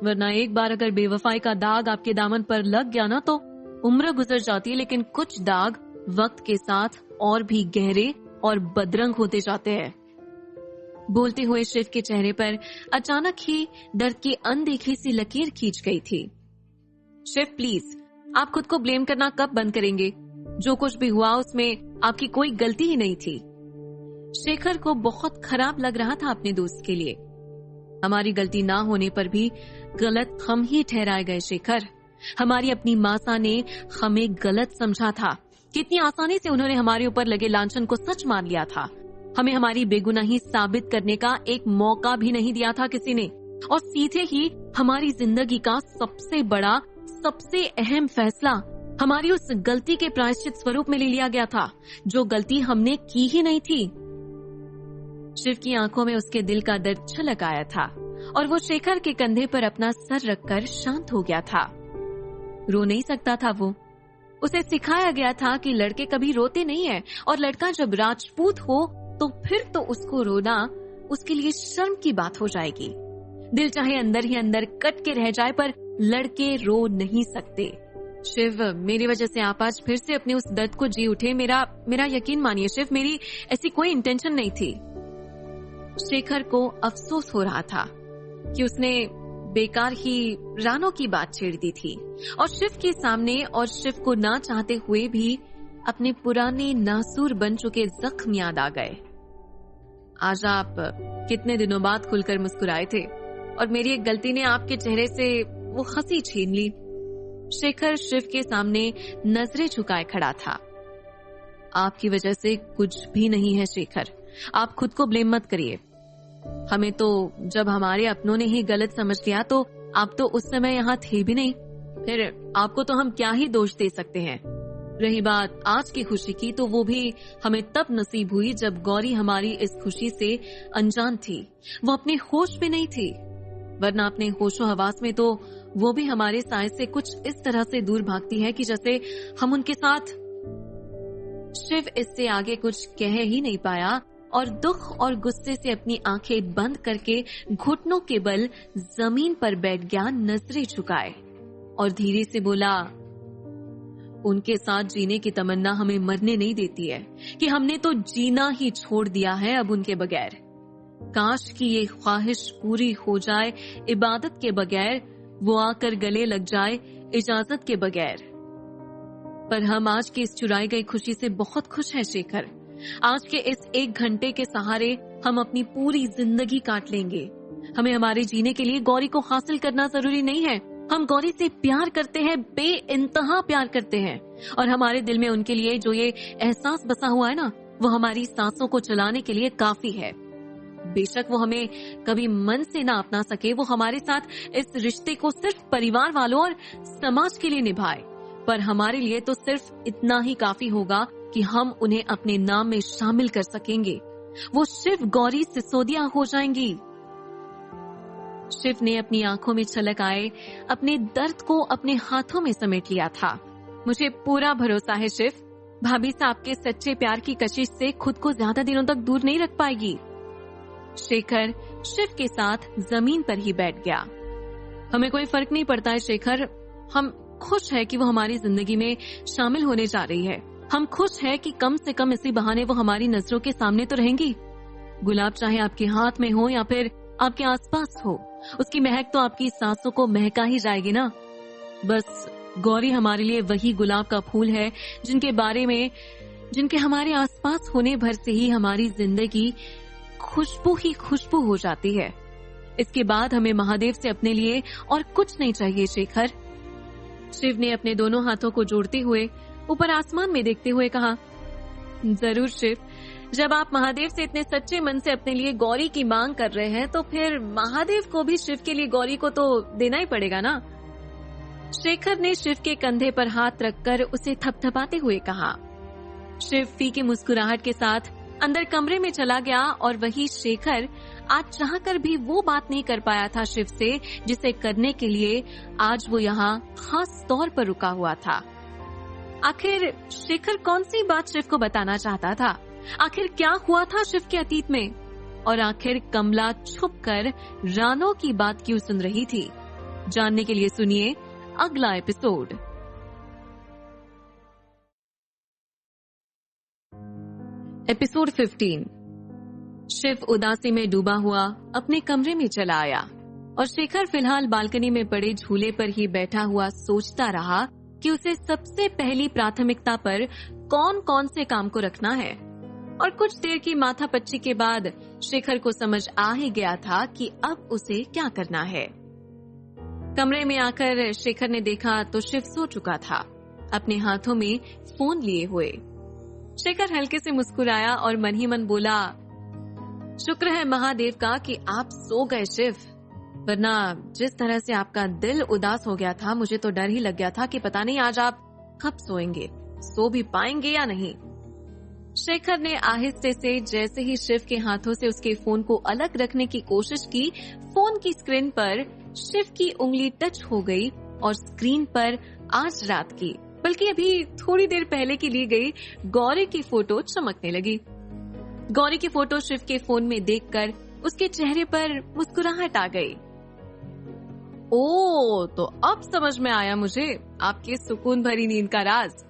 वरना एक बार अगर बेवफाई का दाग आपके दामन पर लग गया ना तो उम्र गुजर जाती है, लेकिन कुछ दाग वक्त के साथ और भी गहरे और बदरंग होते जाते हैं। बोलते हुए शिव के चेहरे पर अचानक ही दर्द की अनदेखी सी लकीर खींच गई थी। शिव प्लीज, आप खुद को ब्लेम करना कब बंद करेंगे? जो कुछ भी हुआ उसमें आपकी कोई गलती ही नहीं थी। शेखर को बहुत खराब लग रहा था अपने दोस्त के लिए। हमारी गलती ना होने पर भी गलत हम ही ठहराए गए शेखर। हमारी अपनी मासा ने हमें गलत समझा था। कितनी आसानी से उन्होंने हमारे ऊपर लगे लांछन को सच मान लिया था। हमें हमारी बेगुनाही साबित करने का एक मौका भी नहीं दिया था किसी ने, और सीधे ही हमारी जिंदगी का सबसे बड़ा, सबसे अहम फैसला हमारी उस गलती के प्रायश्चित स्वरूप में ले लिया गया था, जो गलती हमने की ही नहीं थी। शिव की आंखों में उसके दिल का दर्द छलक आया था और वो शेखर के कंधे पर अपना सर रखकर शांत हो गया था। रो नहीं सकता था वो। उसे सिखाया गया था कि लड़के कभी रोते नहीं है, और लड़का जब राजपूत हो तो फिर तो उसको रोना उसके लिए शर्म की बात हो जाएगी। दिल चाहे अंदर ही अंदर कट के रह जाए, पर लड़के रो नहीं सकते। शिव, मेरी वजह से आप आज फिर से अपने उस दर्द को जी उठे। मेरा यकीन मानिए शिव, मेरी ऐसी कोई इंटेंशन नहीं थी। शेखर को अफसोस हो रहा था कि उसने बेकार ही रानो की बात छेड़ दी थी, और शिव के सामने और शिव को ना चाहते हुए भी अपने पुराने नासूर बन चुके जख्म याद आ गए। आज आप कितने दिनों बाद खुलकर मुस्कुराए थे, और मेरी एक गलती ने आपके चेहरे से वो हंसी छीन ली। शेखर शिव के सामने नजरें झुकाए खड़ा था। आपकी वजह से कुछ भी नहीं है शेखर, आप खुद को ब्लेम मत करिए। हमें तो जब हमारे अपनों ने ही गलत समझ लिया तो आप तो उस समय यहाँ थे भी नहीं, फिर आपको तो हम क्या ही दोष दे सकते हैं। रही बात आज की खुशी की, तो वो भी हमें तब नसीब हुई जब गौरी हमारी इस खुशी से अनजान थी, वो अपने होश में नहीं थी। वरना अपने होशो हवास में तो वो भी हमारे साय से कुछ इस तरह से दूर भागती है कि जैसे हम उनके साथ। शिव इससे आगे कुछ कह ही नहीं पाया और दुख और गुस्से से अपनी आंखें बंद करके घुटनों के बल जमीन पर बैठ गया, नजरें झुकाए, और धीरे से बोला, उनके साथ जीने की तमन्ना हमें मरने नहीं देती है कि हमने तो जीना ही छोड़ दिया है अब उनके बगैर। काश कि ये ख्वाहिश पूरी हो जाए इबादत के बगैर, वो आकर गले लग जाए इजाजत के बगैर। पर हम आज की इस चुराई गई खुशी से बहुत खुश हैं शेखर। आज के इस 1 घंटे के सहारे हम अपनी पूरी जिंदगी काट लेंगे। हमें हमारे जीने के लिए गौरी को हासिल करना जरूरी नहीं है। हम गौरी से प्यार करते हैं, बेइंतहा प्यार करते हैं, और हमारे दिल में उनके लिए जो ये एहसास बसा हुआ है ना, वो हमारी सांसों को चलाने के लिए काफी है। बेशक वो हमें कभी मन से ना अपना सके, वो हमारे साथ इस रिश्ते को सिर्फ परिवार वालों और समाज के लिए निभाए, पर हमारे लिए तो सिर्फ इतना ही काफी होगा कि हम उन्हें अपने नाम में शामिल कर सकेंगे। वो शिव गौरी सिसोदिया हो जाएंगी। शिव ने अपनी आंखों में छलक आए अपने दर्द को अपने हाथों में समेट लिया था। मुझे पूरा भरोसा है शिव, भाभी साहब के सच्चे प्यार की कशिश से खुद को ज्यादा दिनों तक दूर नहीं रख पाएगी। शेखर शिव के साथ जमीन पर ही बैठ गया। हमें कोई फर्क नहीं पड़ता है शेखर, हम खुश है कि वो हमारी जिंदगी में शामिल होने जा रही है। हम खुश है कि कम से कम इसी बहाने वो हमारी नजरों के सामने तो रहेंगी। गुलाब चाहे आपके हाथ में हो या फिर आपके आसपास हो, उसकी महक तो आपकी सांसों को महका ही जाएगी ना। बस गौरी हमारे लिए वही गुलाब का फूल है जिनके हमारे आसपास होने भर से ही हमारी जिंदगी खुशबू ही खुशबू हो जाती है। इसके बाद हमें महादेव से अपने लिए और कुछ नहीं चाहिए शेखर। शिव ने अपने दोनों हाथों को जोड़ते हुए ऊपर आसमान में देखते हुए कहा, जरूर शिव, जब आप महादेव से इतने सच्चे मन से अपने लिए गौरी की मांग कर रहे हैं तो फिर महादेव को भी शिव के लिए गौरी को तो देना ही पड़ेगा ना। शेखर ने शिव के कंधे पर हाथ रखकर उसे थपथपाते हुए कहा। शिव फीकी मुस्कुराहट के साथ अंदर कमरे में चला गया, और वही शेखर आज चाहकर भी वो बात नहीं कर पाया था शिव से, जिसे करने के लिए आज वो यहाँ खास तौर पर रुका हुआ था। आखिर शेखर कौन सी बात शिव को बताना चाहता था? आखिर क्या हुआ था शिव के अतीत में? और आखिर कमला छुपकर रानो की बात क्यों सुन रही थी? जानने के लिए सुनिए अगला एपिसोड। एपिसोड 15। शिव उदासी में डूबा हुआ अपने कमरे में चला आया, और शेखर फिलहाल बालकनी में पड़े झूले पर ही बैठा हुआ सोचता रहा कि उसे सबसे पहली प्राथमिकता पर कौन कौन से काम को रखना है। और कुछ देर की माथापच्ची के बाद शेखर को समझ आ ही गया था कि अब उसे क्या करना है। कमरे में आकर शेखर ने देखा तो शिव सो चुका था, अपने हाथों में फोन लिए हुए। शेखर हल्के से मुस्कुराया और मन ही मन बोला, शुक्र है महादेव का कि आप सो गए शिव, वरना जिस तरह से आपका दिल उदास हो गया था मुझे तो डर ही लग गया था कि पता नहीं आज आप कब सोएंगे, सो भी पाएंगे या नहीं। शेखर ने आहिस्ते से जैसे ही शिव के हाथों से उसके फोन को अलग रखने की कोशिश की, फोन की स्क्रीन पर शिव की उंगली टच हो गई और स्क्रीन पर आज रात की, बल्कि अभी थोड़ी देर पहले की ली गई गौरी की फोटो चमकने लगी। गौरी की फोटो शिव के फोन में देखकर उसके चेहरे पर मुस्कुराहट आ गई। ओ, तो अब समझ में आया मुझे आपकी सुकून भरी नींद का राज।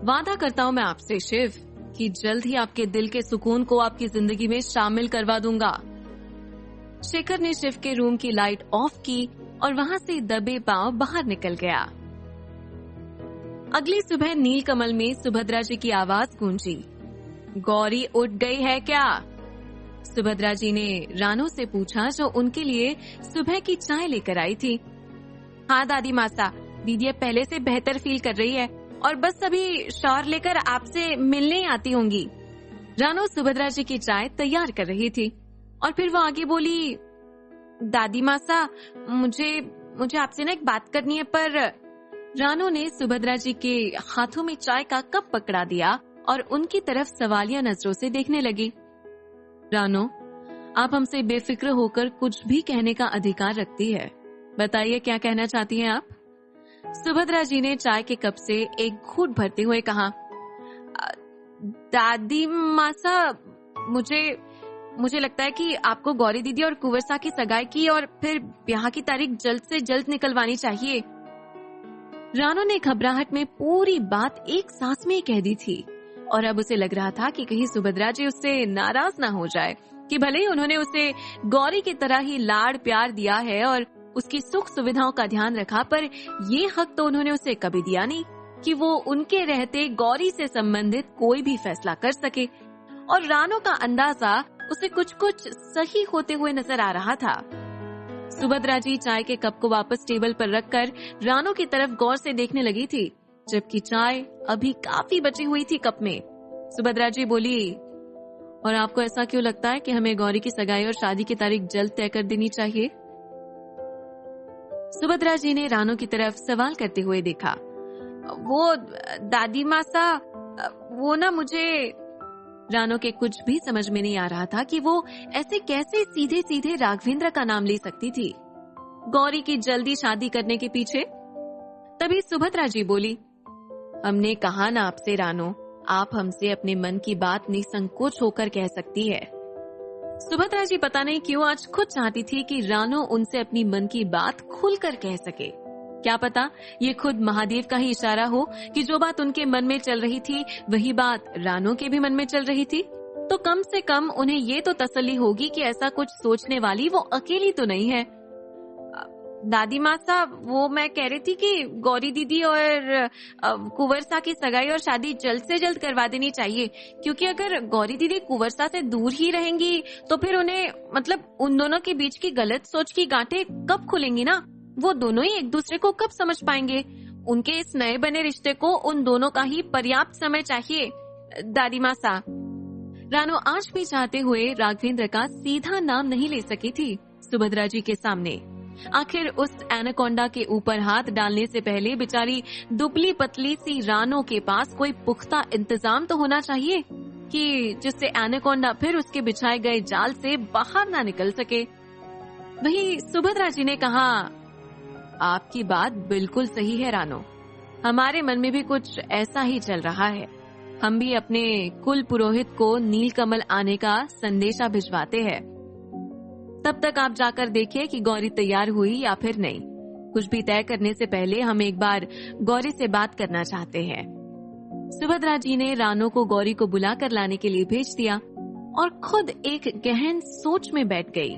वादा करता हूँ मैं आपसे शिव कि जल्द ही आपके दिल के सुकून को आपकी जिंदगी में शामिल करवा दूंगा। शेखर ने शिव के रूम की लाइट ऑफ की और वहां से दबे पांव बाहर निकल गया। अगली सुबह नीलकमल में सुभद्रा जी की आवाज गूंजी, गौरी उठ गई है क्या? सुभद्रा जी ने रानो से पूछा, जो उनके लिए सुबह की चाय लेकर आई थी। हाँ दादी मासा, दीदी पहले से बेहतर फील कर रही है और बस अभी शॉवर लेकर आपसे मिलने आती होंगी। रानो सुभद्रा जी की चाय तैयार कर रही थी और फिर वो आगे बोली, दादी मासा मुझे आपसे ना एक बात करनी है। पर रानो ने सुभद्रा जी के हाथों में चाय का कप पकड़ा दिया और उनकी तरफ सवालिया नजरों से देखने लगी। रानो, आप हमसे बेफिक्र होकर कुछ भी कहने का अधिकार रखती है, बताइए क्या कहना चाहती हैं आप? सुभद्रा जी ने चाय के कप से एक घूंट भरते हुए कहा, दादी मासा, मुझे लगता है कि आपको गौरी दीदी और कुंवर की सगाई की और फिर ब्याह की तारीख जल्द से जल्द निकलवानी चाहिए। रानो ने घबराहट में पूरी बात एक सांस में ही कह दी थी और अब उसे लग रहा था कि कहीं सुभद्रा जी उससे नाराज ना हो जाए कि भले ही उन्होंने उसे गौरी की तरह ही लाड़ प्यार दिया है और उसकी सुख सुविधाओं का ध्यान रखा, पर ये हक तो उन्होंने उसे कभी दिया नहीं कि वो उनके रहते गौरी से संबंधित कोई भी फैसला कर सके। और रानो का अंदाजा उसे कुछ सही होते हुए नजर आ रहा था। सुभद्रा जी चाय के कप को वापस टेबल पर रखकर रानो की तरफ गौर से देखने लगी थी, जबकि चाय अभी काफी बची हुई थी कप में। सुभद्रा जी बोली, और आपको ऐसा क्यों लगता है कि हमें गौरी की सगाई और शादी की तारीख जल्द तय कर देनी चाहिए? सुभद्रा जी ने रानो की तरफ सवाल करते हुए देखा। वो दादी मासा, वो ना मुझे। रानो के कुछ भी समझ में नहीं आ रहा था कि वो ऐसे कैसे सीधे सीधे राघवेंद्र का नाम ले सकती थी गौरी की जल्दी शादी करने के पीछे। तभी सुभद्रा जी बोली, हमने कहा ना आपसे रानो, आप हमसे अपने मन की बात निसंकोच होकर कह सकती है। सुभद्रा जी पता नहीं क्यों आज खुद चाहती थी कि रानो उनसे अपनी मन की बात खुलकर कह सके। क्या पता ये खुद महादेव का ही इशारा हो कि जो बात उनके मन में चल रही थी वही बात रानो के भी मन में चल रही थी, तो कम से कम उन्हें ये तो तसल्ली होगी कि ऐसा कुछ सोचने वाली वो अकेली तो नहीं है। दादी माँ साहब, वो मैं कह रही थी कि गौरी दीदी और कुंवर की सगाई और शादी जल्द से जल्द करवा देनी चाहिए, क्योंकि अगर गौरी दीदी कुंवर से दूर ही रहेंगी तो फिर उन्हें, मतलब उन दोनों के बीच की गलत सोच की गांठें कब खुलेंगी ना? वो दोनों ही एक दूसरे को कब समझ पाएंगे? उनके इस नए बने रिश्ते को उन दोनों का ही पर्याप्त समय चाहिए। दादी माँ साहब। रानो आज भी चाहते हुए राघवेंद्र का सीधा नाम नहीं ले सकी थी सुभद्रा जी के सामने। आखिर उस एनाकोंडा के ऊपर हाथ डालने से पहले बेचारी दुबली पतली सी रानो के पास कोई पुख्ता इंतजाम तो होना चाहिए कि जिससे एनाकोंडा फिर उसके बिछाए गए जाल से बाहर ना निकल सके। वही सुभद्रा जी ने कहा, आपकी बात बिल्कुल सही है रानो, हमारे मन में भी कुछ ऐसा ही चल रहा है। हम भी अपने कुल पुरोहित को नीलकमल आने का संदेशा भिजवाते हैं। तब तक आप जाकर देखिए कि गौरी तैयार हुई या फिर नहीं। कुछ भी तय करने से पहले हम एक बार गौरी से बात करना चाहते हैं। सुभद्रा जी ने रानो को गौरी को बुलाकर लाने के लिए भेज दिया और खुद एक गहन सोच में बैठ गई।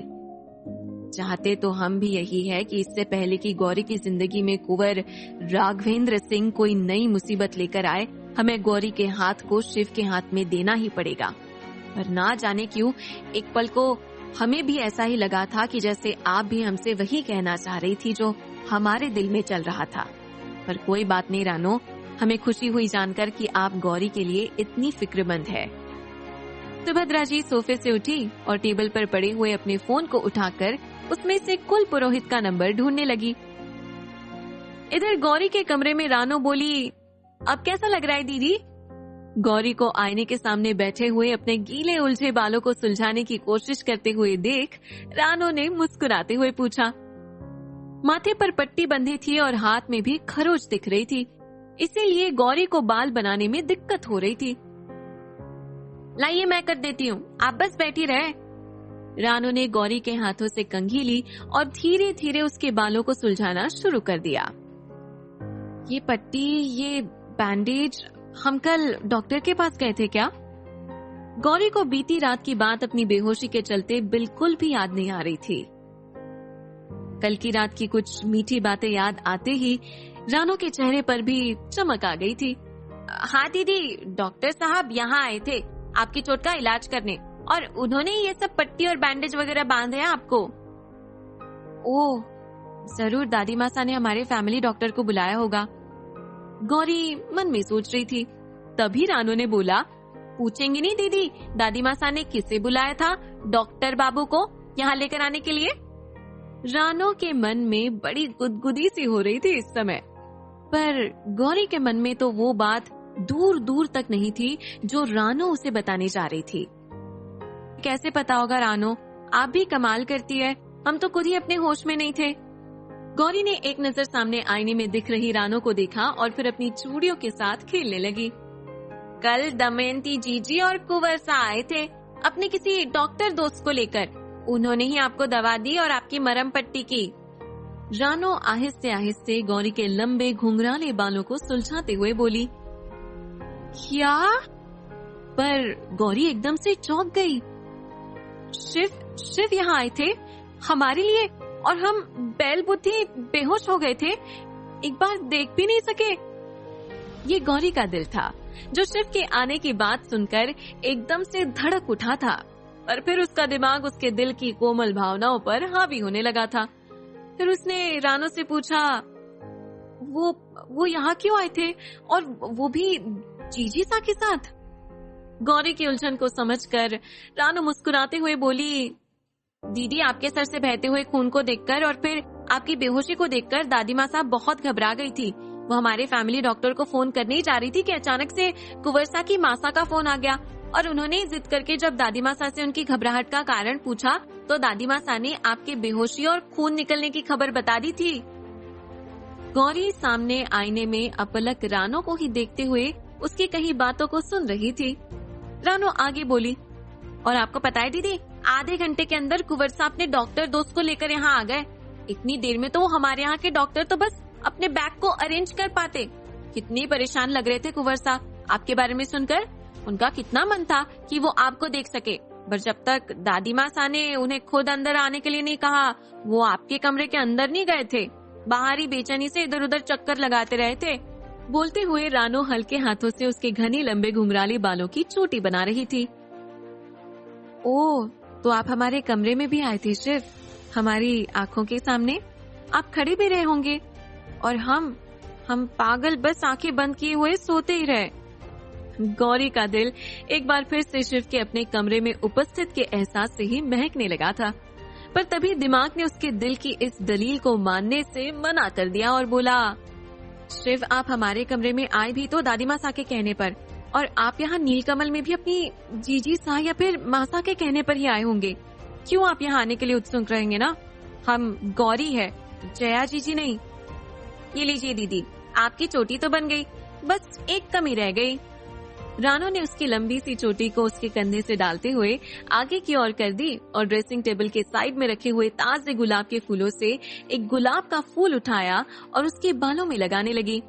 चाहते तो हम भी यही है कि इससे पहले कि गौरी की जिंदगी में कुंवर राघवेंद्र सिंह कोई नई मुसीबत लेकर आए, हमें गौरी के हाथ को शिव के हाथ में देना ही पड़ेगा। पर ना जाने क्यों एक पल को हमें भी ऐसा ही लगा था कि जैसे आप भी हमसे वही कहना चाह रही थी जो हमारे दिल में चल रहा था। पर कोई बात नहीं रानो, हमें खुशी हुई जानकर कि आप गौरी के लिए इतनी फिक्रमंद है। सुभद्रा जी सोफे से उठी और टेबल पर पड़े हुए अपने फोन को उठाकर उसमें से कुल पुरोहित का नंबर ढूंढने लगी। इधर गौरी के कमरे में रानो बोली, अब कैसा लग रहा है दीदी? गौरी को आईने के सामने बैठे हुए अपने गीले उलझे बालों को सुलझाने की कोशिश करते हुए देख रानो ने मुस्कुराते हुए पूछा। माथे पर पट्टी बंधी थी और हाथ में भी खरोच दिख रही थी, इसीलिए गौरी को बाल बनाने में दिक्कत हो रही थी। लाइए मैं कर देती हूँ, आप बस बैठी रहे। रानो ने गौरी के हाथों से कंघी ली और धीरे धीरे उसके बालों को सुलझाना शुरू कर दिया। ये पट्टी, ये बैंडेज, हम कल डॉक्टर के पास गए थे क्या? गौरी को बीती रात की बात अपनी बेहोशी के चलते बिल्कुल भी याद नहीं आ रही थी। कल की रात की कुछ मीठी बातें याद आते ही रानो के चेहरे पर भी चमक आ गई थी। हाँ दीदी, डॉक्टर साहब यहाँ आए थे आपकी चोट का इलाज करने और उन्होंने ये सब पट्टी और बैंडेज वगैरह बांधे हैं आपको। ओह, जरूर दादी मासा ने हमारे फैमिली डॉक्टर को बुलाया होगा, गौरी मन में सोच रही थी। तभी रानो ने बोला, पूछेंगी नहीं दीदी दादी मासा ने किसे बुलाया था डॉक्टर बाबू को यहाँ लेकर आने के लिए? रानो के मन में बड़ी गुदगुदी सी हो रही थी इस समय, पर गौरी के मन में तो वो बात दूर दूर तक नहीं थी जो रानो उसे बताने जा रही थी। कैसे पता होगा रानो, आप भी कमाल करती है, हम तो खुद ही अपने होश में नहीं थे। गौरी ने एक नजर सामने आईने में दिख रही रानो को देखा और फिर अपनी चूड़ियों के साथ खेलने लगी। कल दमयंती जीजी और कुंवरसा आए थे अपने किसी डॉक्टर दोस्त को लेकर, उन्होंने ही आपको दवा दी और आपकी मरहम पट्टी की। रानो आहिस्ते आहिस्ते गौरी के लंबे घुंघराले बालों को सुलझाते हुए बोली। क्या? पर गौरी एकदम से चौंक गई। शिव यहाँ आए थे हमारे लिए और हम बैल बुद्धि बेहोश हो गए थे, एक बार देख भी नहीं सके। ये गौरी का दिल था जो शिव के आने की बात सुनकर एकदम से धड़क उठा था, और फिर उसका दिमाग उसके दिल की कोमल भावनाओं पर हावी होने लगा था। फिर उसने रानो से पूछा, वो यहाँ क्यों आए थे और वो भी जीजी सा के साथ? गौरी की उलझन को समझकर रानो मुस्कुराते हुए बोली, दीदी आपके सर से बहते हुए खून को देखकर और फिर आपकी बेहोशी को देखकर दादी माँ साहब बहुत घबरा गई थी। वो हमारे फैमिली डॉक्टर को फोन करने ही जा रही थी कि अचानक से कुंवरसा की मासा का फोन आ गया, और उन्होंने जिद करके जब दादी माँ से उनकी घबराहट का कारण पूछा तो दादी माँ ने आपके बेहोशी और खून निकलने की खबर बता दी थी। गौरी सामने आईने में अपलक रानो को ही देखते हुए उसकी कही बातों को सुन रही थी। रानो आगे बोली, और आपको पता है दीदी, आधे घंटे के अंदर कुंवरसा अपने डॉक्टर दोस्त को लेकर यहाँ आ गए। इतनी देर में तो वो हमारे यहाँ के डॉक्टर तो बस अपने बैग को अरेंज कर पाते। कितनी परेशान लग रहे थे कुंवरसा आपके बारे में सुनकर। उनका कितना मन था कि वो आपको देख सके, पर जब तक दादी माँ सा ने उन्हें खुद अंदर आने के लिए नहीं कहा, वो आपके कमरे के अंदर नहीं गए थे, बाहर ही बेचैनी से इधर उधर चक्कर लगाते रहे थे। बोलते हुए रानो हल्के हाथों से उसके घने लंबे घुंघराले बालों की चोटी बना रही थी। ओह, तो आप हमारे कमरे में भी आए थे शिव, हमारी आंखों के सामने आप खड़े भी रहे होंगे और हम पागल बस आंखें बंद किए हुए सोते ही रहे। गौरी का दिल एक बार फिर से शिव के अपने कमरे में उपस्थित के एहसास से ही महकने लगा था, पर तभी दिमाग ने उसके दिल की इस दलील को मानने से मना कर दिया और बोला, शिव आप हमारे कमरे में आए भी तो दादी माँ सा के कहने पर, और आप यहाँ नीलकमल में भी अपनी जीजी सा या फिर मासा के कहने पर ही आए होंगे। क्यों आप यहाँ आने के लिए उत्सुक रहेंगे ना? हम गौरी है, जया जीजी नहीं। ये लीजिए दीदी, आपकी चोटी तो बन गई, बस एक कमी रह गई। रानो ने उसकी लंबी सी चोटी को उसके कंधे से डालते हुए आगे की ओर कर दी और ड्रेसिंग टेबल के साइड में रखे हुए ताजे गुलाब के फूलों से एक गुलाब का फूल उठाया और उसके बालों में लगाने लगी।